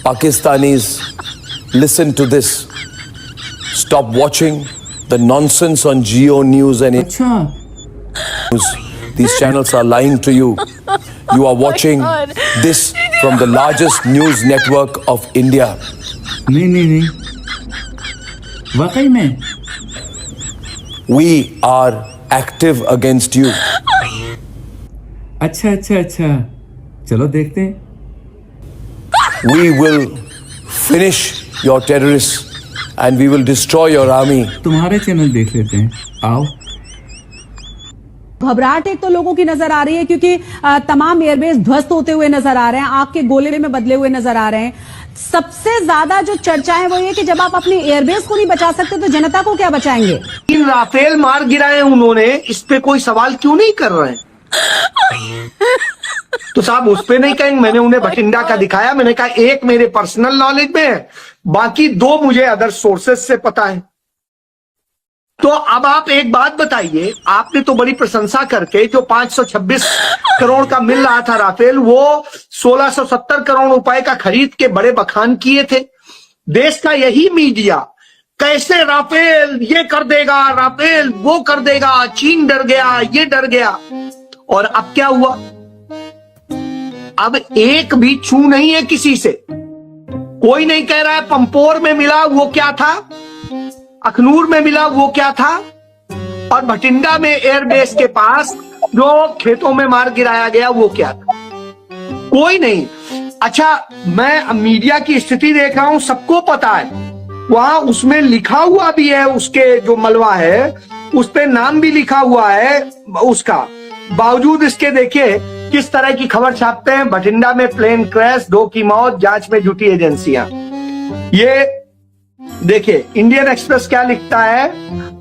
Pakistanis, listen to this. Stop watching the nonsense on Geo News and अच्छा News. These channels are lying to you. You are watching this from the largest news network of India. नहीं नहीं नहीं, वाकई में We are active against you. अच्छा अच्छा अच्छा, चलो देखते हैं। We will finish your terrorists and we will destroy your army. तुम्हारे चैनल देख लेते हैं, आओ। घबराहट एक तो लोगों की नजर आ रही है क्योंकि तमाम एयरबेस ध्वस्त होते हुए नजर आ रहे हैं, आग के गोले में बदले हुए नजर आ रहे हैं। सबसे ज्यादा जो चर्चा है वो ये कि जब आप अपनी एयरबेस को नहीं बचा सकते तो जनता को क्या बचाएंगे। इन राफेल मार गिराए उन्होंने, इस पे कोई सवाल क्यों नहीं कर रहे हैं? तो साहब उस पे नहीं कहेंगे। मैंने उन्हें भटिंडा का दिखाया, मैंने कहा एक मेरे पर्सनल नॉलेज में है, बाकी दो मुझे अदर सोर्सेस से पता है। तो अब आप एक बात बताइए, आपने तो बड़ी प्रशंसा करके जो 526 करोड़ का मिल रहा था राफेल, वो 1670 करोड़ रुपए का खरीद के बड़े बखान किए थे। देश का यही मीडिया कैसे राफेल ये कर देगा, राफेल वो कर देगा, चीन डर गया, ये डर गया। और अब क्या हुआ? अब एक भी छू नहीं है किसी से। कोई नहीं कह रहा है पंपोर में मिला वो क्या था, अखनूर में मिला वो क्या था, और भटिंडा में एयरबेस के पास जो खेतों में मार गिराया गया वो क्या था। कोई नहीं। अच्छा, मैं मीडिया की स्थिति देख रहा हूं, सबको पता है, वहां उसमें लिखा हुआ भी है, उसके जो मलबा है उस पे नाम भी लिखा हुआ है उसका। बावजूद इसके देखिए किस तरह की खबर छापते हैं। भटिंडा में प्लेन क्रैश, 2 की मौत, जांच में जुटी एजेंसियां। ये देखिए इंडियन एक्सप्रेस क्या लिखता है,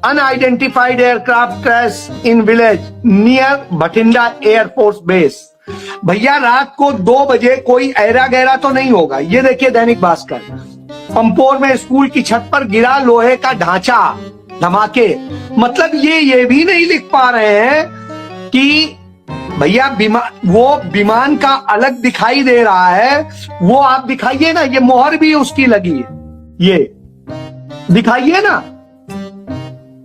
unidentified aircraft crash in village near Bathinda air force base. भैया रात को 2 बजे कोई ऐरा गहरा तो नहीं होगा। ये देखिए दैनिक भास्कर, पंपोर में स्कूल की छत पर गिरा लोहे का ढांचा, धमाके। मतलब ये भी नहीं लिख पा रहे हैं कि भैया वो विमान का अलग दिखाई दे रहा है, वो आप दिखाइए ना, ये मोहर भी उसकी लगी है, ये दिखाइए ना,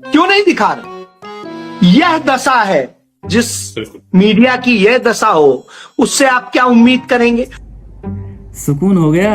क्यों नहीं दिखा रहे? यह दशा है, जिस मीडिया की यह दशा हो उससे आप क्या उम्मीद करेंगे? सुकून हो गया।